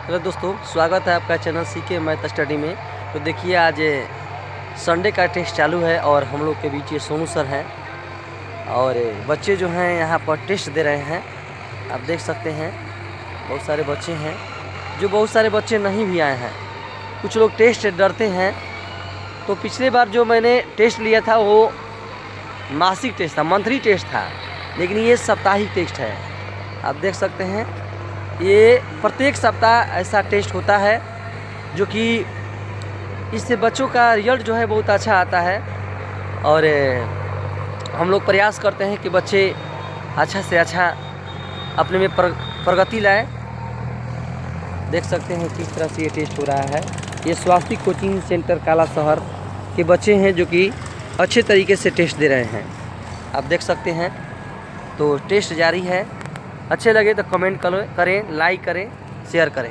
Hello दोस्तों, स्वागत है आपका चैनल सीके मैथ स्टडी में। तो देखिए आज संडे का टेस्ट चालू है और हम लोग के बीच ये सोनू सर हैं और बच्चे जो हैं यहाँ पर टेस्ट दे रहे हैं। आप देख सकते हैं बहुत सारे बच्चे हैं, जो बहुत सारे बच्चे नहीं भी आए हैं। कुछ लोग टेस्ट डरते हैं। तो पिछले बार जो मैंने टेस्ट लिया था वो मासिक टेस्ट था, मंथली टेस्ट था, लेकिन ये साप्ताहिक टेस्ट है। आप देख सकते हैं ये प्रत्येक सप्ताह ऐसा टेस्ट होता है जो कि इससे बच्चों का रिजल्ट जो है बहुत अच्छा आता है। और हम लोग प्रयास करते हैं कि बच्चे अच्छा से अच्छा अपने में प्रगति लाएं। देख सकते हैं किस तरह से ये टेस्ट हो रहा है। ये स्वास्तिक कोचिंग सेंटर काला शहर के बच्चे हैं जो कि अच्छे तरीके से टेस्ट दे रहे हैं। आप देख सकते हैं। तो टेस्ट जारी है। अच्छे लगे तो कमेंट करें, लाइक करें, शेयर करें।